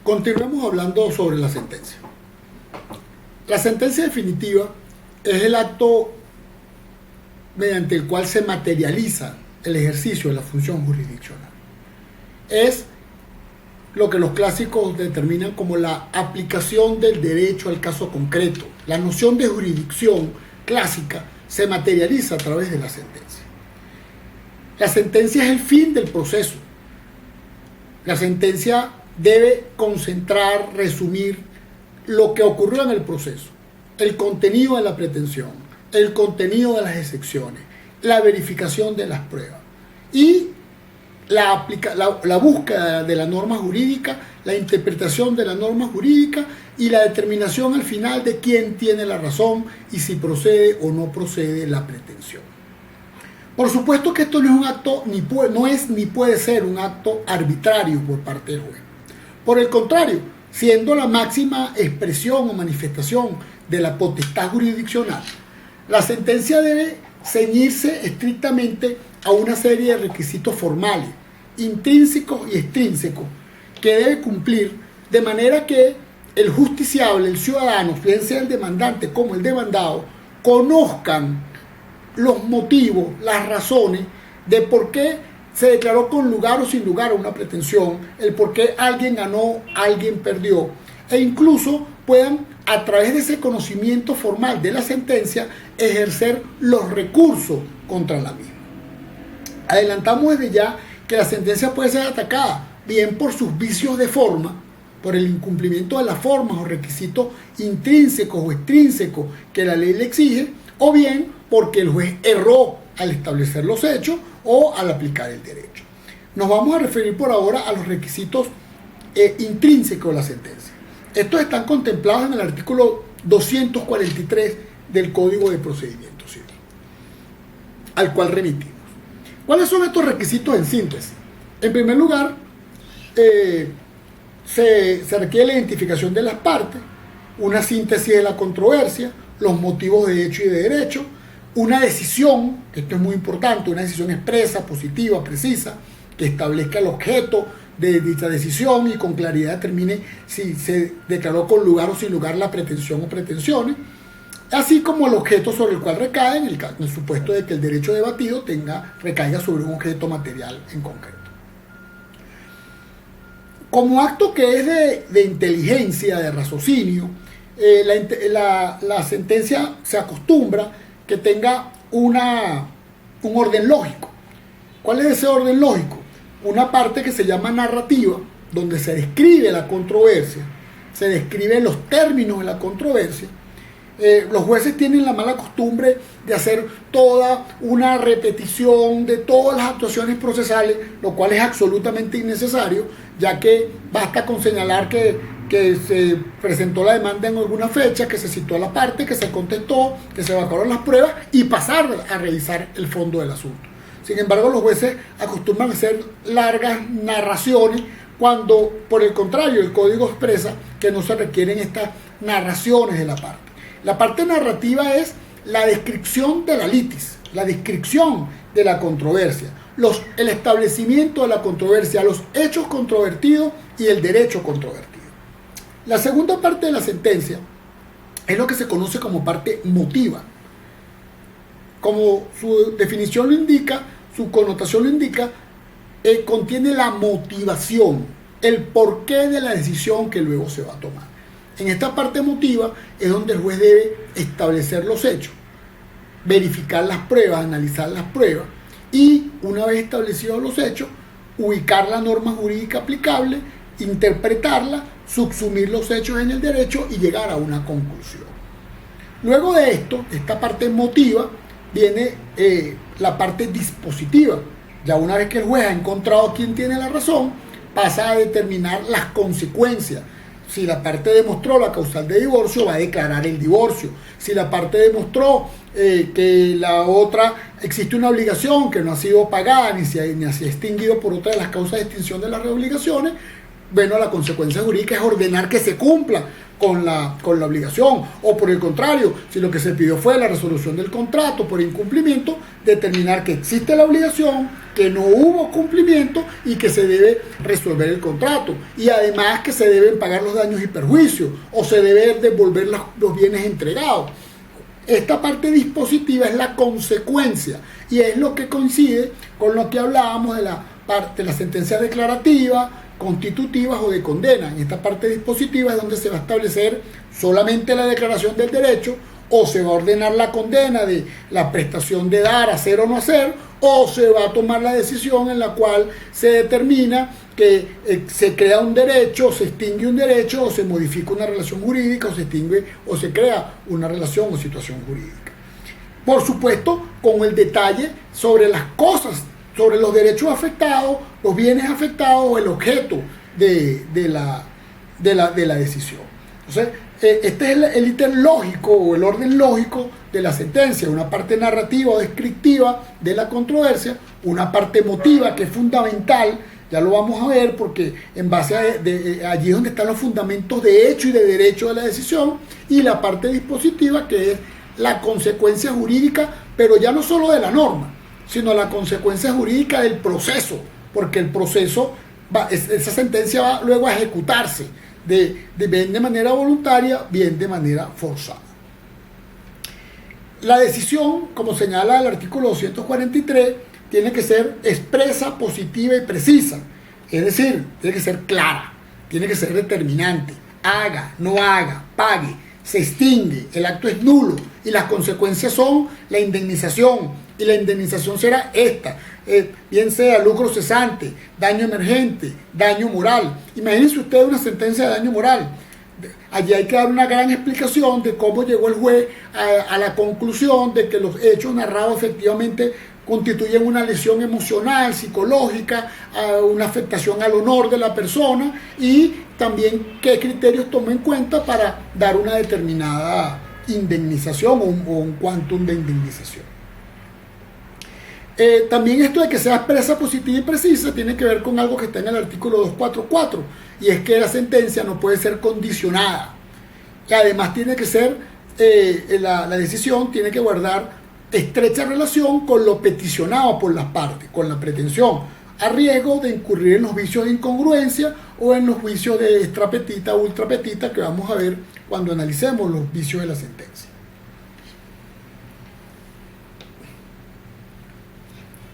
Continuemos hablando sobre la sentencia. La sentencia definitiva es el acto mediante el cual se materializa el ejercicio de la función jurisdiccional. Es lo que los clásicos determinan como la aplicación del derecho al caso concreto. La noción de jurisdicción clásica se materializa a través de la sentencia. La sentencia es el fin del proceso. La sentencia debe concentrar, resumir lo que ocurrió en el proceso, el contenido de la pretensión, el contenido de las excepciones, la verificación de las pruebas y la búsqueda de la norma jurídica, la interpretación de la norma jurídica y la determinación al final de quién tiene la razón y si procede o no procede la pretensión. Por supuesto que esto no es un acto, ni puede ser un acto arbitrario por parte del juez. Por el contrario, siendo la máxima expresión o manifestación de la potestad jurisdiccional, la sentencia debe ceñirse estrictamente a una serie de requisitos formales, intrínsecos y extrínsecos, que debe cumplir de manera que el justiciable, el ciudadano, bien sea el demandante como el demandado, conozcan los motivos, las razones de por qué se declaró con lugar o sin lugar una pretensión, el por qué alguien ganó, alguien perdió, e incluso puedan, a través de ese conocimiento formal de la sentencia, ejercer los recursos contra la misma. Adelantamos desde ya que la sentencia puede ser atacada bien por sus vicios de forma, por el incumplimiento de las formas o requisitos intrínsecos o extrínsecos que la ley le exige, o bien porque el juez erró al establecer los hechos o al aplicar el derecho. Nos vamos a referir por ahora a los requisitos intrínsecos de la sentencia. Estos están contemplados en el artículo 243 del Código de Procedimiento Civil, al cual remitimos. ¿Cuáles son estos requisitos en síntesis? En primer lugar, se requiere la identificación de las partes, una síntesis de la controversia, los motivos de hecho y de derecho, una decisión, que esto es muy importante, una decisión expresa, positiva, precisa, que establezca el objeto de dicha decisión y con claridad determine si se declaró con lugar o sin lugar la pretensión o pretensiones, así como el objeto sobre el cual recae en el supuesto de que el derecho debatido recaiga sobre un objeto material en concreto. Como acto que es de inteligencia, de raciocinio, la sentencia se acostumbra que tenga un orden lógico. ¿Cuál es ese orden lógico? Una parte que se llama narrativa, donde se describe la controversia, se describen los términos de la controversia. Los jueces tienen la mala costumbre de hacer toda una repetición de todas las actuaciones procesales, lo cual es absolutamente innecesario, ya que basta con señalar que se presentó la demanda en alguna fecha, que se citó a la parte, que se contestó, que se evacuaron las pruebas y pasar a revisar el fondo del asunto. Sin embargo, los jueces acostumbran a hacer largas narraciones cuando, por el contrario, el código expresa que no se requieren estas narraciones de la parte. La parte narrativa es la descripción de la litis, la descripción de la controversia, el establecimiento de la controversia, los hechos controvertidos y el derecho controvertido. La segunda parte de la sentencia es lo que se conoce como parte motiva. Como su definición lo indica, su connotación lo indica, contiene la motivación, el porqué de la decisión que luego se va a tomar. En esta parte emotiva es donde el juez debe establecer los hechos, verificar las pruebas, analizar las pruebas y, una vez establecidos los hechos, ubicar la norma jurídica aplicable, interpretarla, subsumir los hechos en el derecho y llegar a una conclusión. Luego de esto, esta parte emotiva, viene la parte dispositiva. Ya una vez que el juez ha encontrado quién tiene la razón, pasa a determinar las consecuencias. Si la parte demostró la causal de divorcio, va a declarar el divorcio. Si la parte demostró que la otra existe una obligación que no ha sido pagada ni se ha extinguido por otra de las causas de extinción de las obligaciones, bueno, la consecuencia jurídica es ordenar que se cumpla con la obligación, o por el contrario, si lo que se pidió fue la resolución del contrato por incumplimiento, determinar que existe la obligación, que no hubo cumplimiento y que se debe resolver el contrato. Y además que se deben pagar los daños y perjuicios o se deben devolver los bienes entregados. Esta parte dispositiva es la consecuencia y es lo que coincide con lo que hablábamos de la parte de las sentencias declarativas, constitutivas o de condena. En esta parte dispositiva es donde se va a establecer solamente la declaración del derecho, o se va a ordenar la condena de la prestación de dar, hacer o no hacer, o se va a tomar la decisión en la cual se determina que se crea un derecho, se extingue un derecho, o se modifica una relación jurídica, o se extingue o se crea una relación o situación jurídica. Por supuesto, con el detalle sobre las cosas, sobre los derechos afectados, los bienes afectados o el objeto de la decisión. Entonces, este es el ítem lógico o el orden lógico de la sentencia, una parte narrativa o descriptiva de la controversia, una parte emotiva que es fundamental, ya lo vamos a ver porque en base a allí es donde están los fundamentos de hecho y de derecho de la decisión, y la parte dispositiva que es la consecuencia jurídica, pero ya no solo de la norma, sino la consecuencia jurídica del proceso, porque el proceso, esa sentencia va luego a ejecutarse, bien de manera voluntaria, bien de manera forzada. La decisión, como señala el artículo 243, tiene que ser expresa, positiva y precisa. Es decir, tiene que ser clara, tiene que ser determinante. Haga, no haga, pague, se extingue, el acto es nulo y las consecuencias son la indemnización. Y la indemnización será esta, bien sea lucro cesante, daño emergente, daño moral. Imagínense ustedes una sentencia de daño moral. Allí hay que dar una gran explicación de cómo llegó el juez a la conclusión de que los hechos narrados efectivamente constituyen una lesión emocional, psicológica, una afectación al honor de la persona, y también qué criterios toma en cuenta para dar una determinada indemnización o un quantum de indemnización. También esto de que sea expresa, positiva y precisa tiene que ver con algo que está en el artículo 244, y es que la sentencia no puede ser condicionada, y además tiene que ser, la decisión tiene que guardar estrecha relación con lo peticionado por las partes, con la pretensión, a riesgo de incurrir en los vicios de incongruencia o en los vicios de extrapetita o ultrapetita que vamos a ver cuando analicemos los vicios de la sentencia.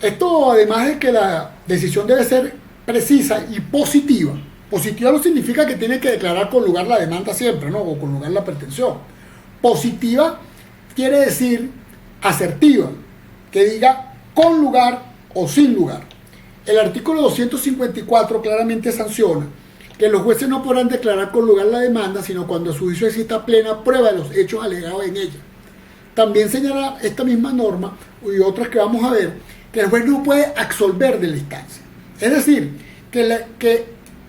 Esto, además de que la decisión debe ser precisa y positiva. Positiva no significa que tiene que declarar con lugar la demanda siempre, ¿no? O con lugar la pretensión. Positiva quiere decir asertiva, que diga con lugar o sin lugar. El artículo 254 claramente sanciona que los jueces no podrán declarar con lugar la demanda, sino cuando a su juicio exista plena prueba de los hechos alegados en ella. También señala esta misma norma y otras que vamos a ver, que el juez no puede absolver de la instancia. Es decir, que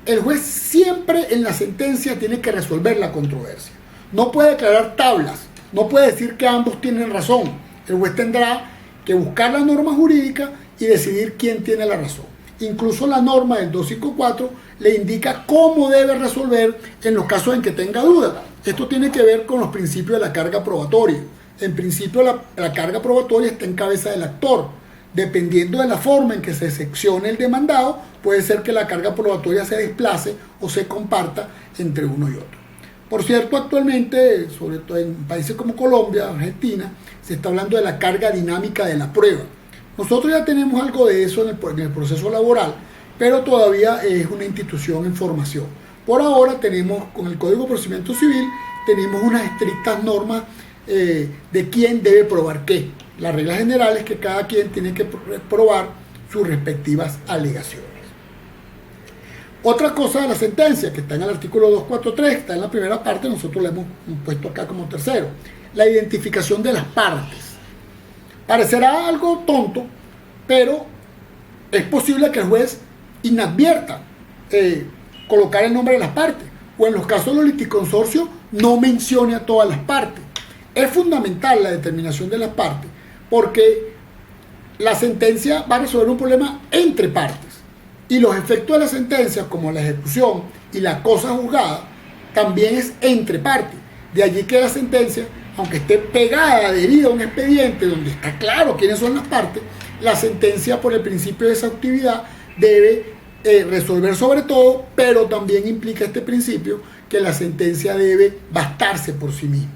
el juez siempre en la sentencia tiene que resolver la controversia. No puede declarar tablas, no puede decir que ambos tienen razón. El juez tendrá que buscar la norma jurídica y decidir quién tiene la razón. Incluso la norma del 254 le indica cómo debe resolver en los casos en que tenga duda. Esto tiene que ver con los principios de la carga probatoria. En principio la carga probatoria está en cabeza del actor. Dependiendo de la forma en que se seccione el demandado, puede ser que la carga probatoria se desplace o se comparta entre uno y otro. Por cierto, actualmente, sobre todo en países como Colombia, Argentina, se está hablando de la carga dinámica de la prueba. Nosotros ya tenemos algo de eso en el proceso laboral, pero todavía es una institución en formación. Por ahora tenemos, con el Código de Procedimiento Civil, tenemos unas estrictas normas de quién debe probar qué. La regla general es que cada quien tiene que probar sus respectivas alegaciones. Otra cosa de la sentencia, que está en el artículo 243, está en la primera parte, nosotros la hemos puesto acá como tercero, la identificación de las partes. Parecerá algo tonto, pero es posible que el juez inadvierta colocar el nombre de las partes, o en los casos de los liticonsorcios no mencione a todas las partes. Es fundamental la determinación de las partes, porque la sentencia va a resolver un problema entre partes, y los efectos de la sentencia, como la ejecución y la cosa juzgada, también es entre partes. De allí que la sentencia, aunque esté pegada, adherida a un expediente donde está claro quiénes son las partes, la sentencia, por el principio de exhaustividad, debe resolver sobre todo, pero también implica este principio que la sentencia debe bastarse por sí misma.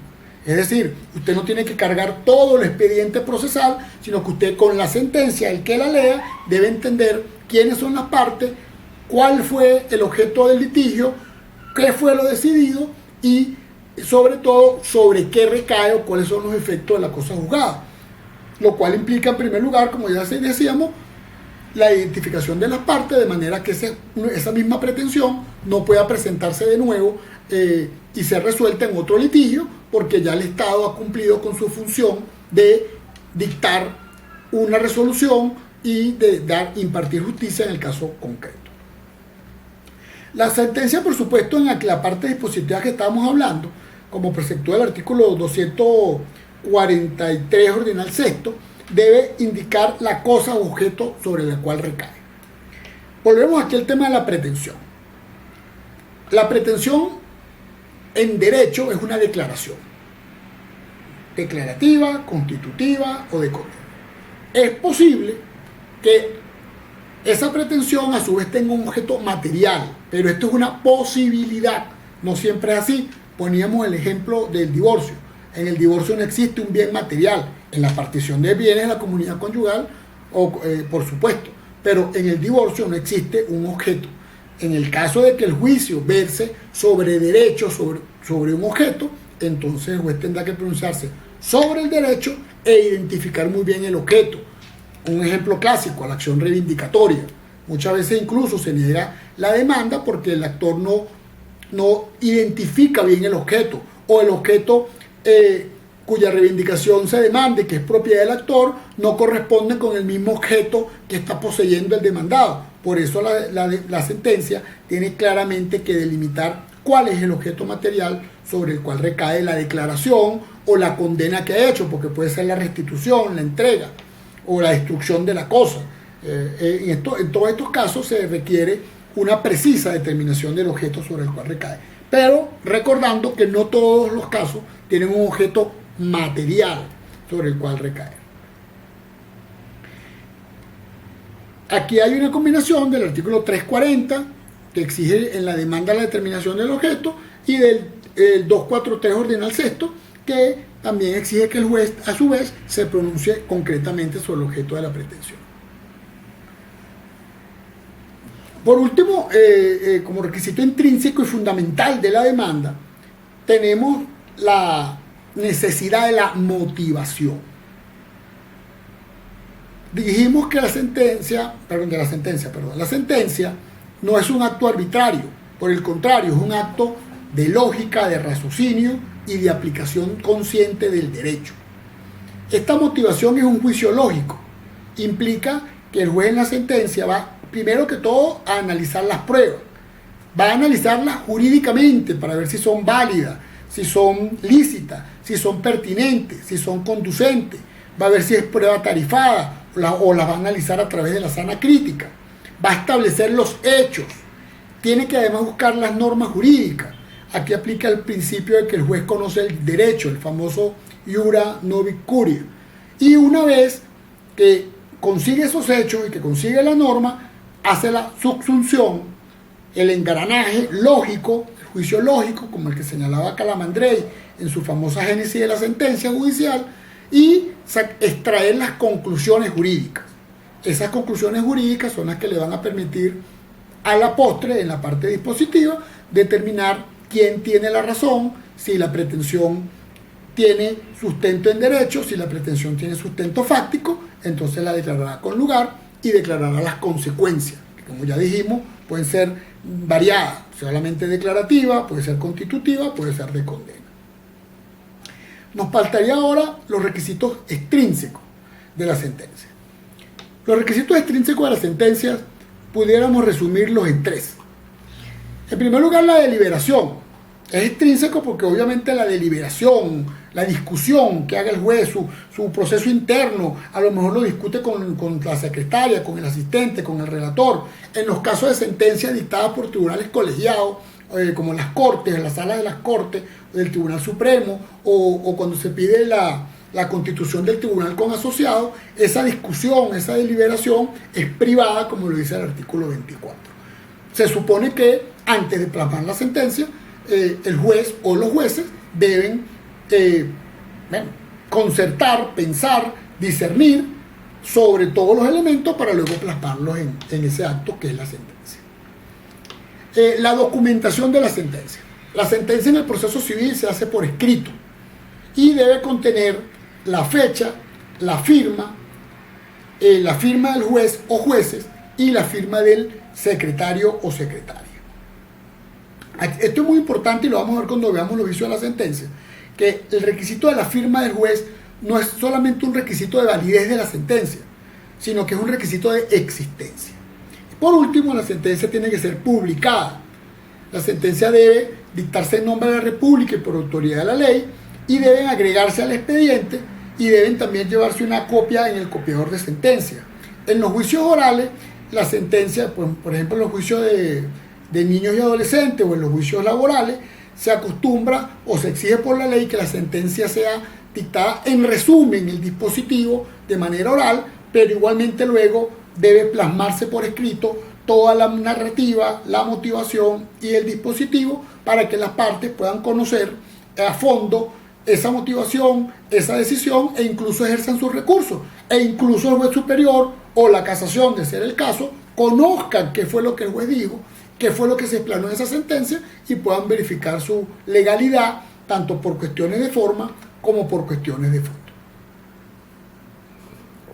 Es decir, usted no tiene que cargar todo el expediente procesal, sino que usted con la sentencia, el que la lea, debe entender quiénes son las partes, cuál fue el objeto del litigio, qué fue lo decidido y sobre todo sobre qué recae o cuáles son los efectos de la cosa juzgada. Lo cual implica en primer lugar, como ya decíamos, la identificación de las partes, de manera que esa misma pretensión no pueda presentarse de nuevo y ser resuelta en otro litigio, porque ya el Estado ha cumplido con su función de dictar una resolución y de impartir justicia en el caso concreto. La sentencia, por supuesto, en la parte dispositiva que estábamos hablando, como preceptúa el artículo 243 ordinal sexto, debe indicar la cosa o objeto sobre la cual recae. Volvemos aquí al tema de la pretensión. La pretensión en derecho es una declaración declarativa, constitutiva o de condena. Es posible que esa pretensión a su vez tenga un objeto material, pero esto es una posibilidad, no siempre es así. Poníamos el ejemplo del divorcio. En el divorcio no existe un bien material. En la partición de bienes de la comunidad conyugal, por supuesto, pero en el divorcio no existe un objeto. En el caso de que el juicio verse sobre derecho, sobre un objeto, entonces el juez tendrá que pronunciarse sobre el derecho e identificar muy bien el objeto. Un ejemplo clásico, la acción reivindicatoria. Muchas veces incluso se niega la demanda porque el actor no identifica bien el objeto, o el objeto cuya reivindicación se demande, que es propiedad del actor, no corresponde con el mismo objeto que está poseyendo el demandado. Por eso la sentencia tiene claramente que delimitar cuál es el objeto material sobre el cual recae la declaración o la condena que ha hecho, porque puede ser la restitución, la entrega o la destrucción de la cosa. En todos estos casos se requiere una precisa determinación del objeto sobre el cual recae. Pero recordando que no todos los casos tienen un objeto material sobre el cual recaer. Aquí hay una combinación del artículo 340, que exige en la demanda la determinación del objeto, y del 243 ordinal sexto, que también exige que el juez a su vez se pronuncie concretamente sobre el objeto de la pretensión. Por último, como requisito intrínseco y fundamental de la demanda, tenemos la necesidad de la motivación. Dijimos que la sentencia no es un acto arbitrario, por el contrario, es un acto de lógica, de raciocinio y de aplicación consciente del derecho. Esta motivación es un juicio lógico, implica que el juez en la sentencia va primero que todo a analizar las pruebas, va a analizarlas jurídicamente para ver si son válidas, si son lícitas, si son pertinentes, si son conducentes, va a ver si es prueba tarifada o las va a analizar a través de la sana crítica, va a establecer los hechos, tiene que además buscar las normas jurídicas. Aquí aplica el principio de que el juez conoce el derecho, el famoso iura nobis curia, y una vez que consigue esos hechos y que consigue la norma, hace la subsunción, el engranaje lógico, el juicio lógico, como el que señalaba Calamandrei en su famosa génesis de la sentencia judicial, y extraer las conclusiones jurídicas. Esas conclusiones jurídicas son las que le van a permitir a la postre, en la parte dispositiva, determinar quién tiene la razón, si la pretensión tiene sustento en derecho, si la pretensión tiene sustento fáctico, entonces la declarará con lugar y declarará las consecuencias, que como ya dijimos, pueden ser variadas, solamente declarativa, puede ser constitutiva, puede ser de condena. Nos faltaría ahora los requisitos extrínsecos de la sentencia. Los requisitos extrínsecos de la sentencia pudiéramos resumirlos en tres. En primer lugar, la deliberación. Es extrínseco porque obviamente la deliberación, la discusión que haga el juez, su proceso interno, a lo mejor lo discute con la secretaria, con el asistente, con el relator. En los casos de sentencias dictadas por tribunales colegiados, como en las cortes, en las salas de las cortes, del Tribunal Supremo, o cuando se pide la la constitución del tribunal con asociados, esa discusión, esa deliberación es privada, como lo dice el artículo 24. Se supone que antes de plasmar la sentencia, el juez o los jueces deben concertar, pensar, discernir sobre todos los elementos para luego plasmarlos en ese acto que es la sentencia. La documentación de la sentencia. La sentencia en el proceso civil se hace por escrito y debe contener la fecha, la firma del juez o jueces y la firma del secretario o secretaria. Esto es muy importante y lo vamos a ver cuando veamos los vicios de la sentencia, que el requisito de la firma del juez no es solamente un requisito de validez de la sentencia, sino que es un requisito de existencia. Por último, la sentencia tiene que ser publicada. La sentencia debe dictarse en nombre de la República y por autoridad de la ley, y deben agregarse al expediente y deben también llevarse una copia en el copiador de sentencia. En los juicios orales, la sentencia, por ejemplo, en los juicios de niños y adolescentes o en los juicios laborales, se acostumbra o se exige por la ley que la sentencia sea dictada en resumen, el dispositivo, de manera oral, pero igualmente luego debe plasmarse por escrito toda la narrativa, la motivación y el dispositivo para que las partes puedan conocer a fondo esa motivación, esa decisión e incluso ejerzan sus recursos. E incluso el juez superior o la casación, de ser el caso, conozcan qué fue lo que el juez dijo, qué fue lo que se explanó en esa sentencia y puedan verificar su legalidad tanto por cuestiones de forma como por cuestiones de fondo.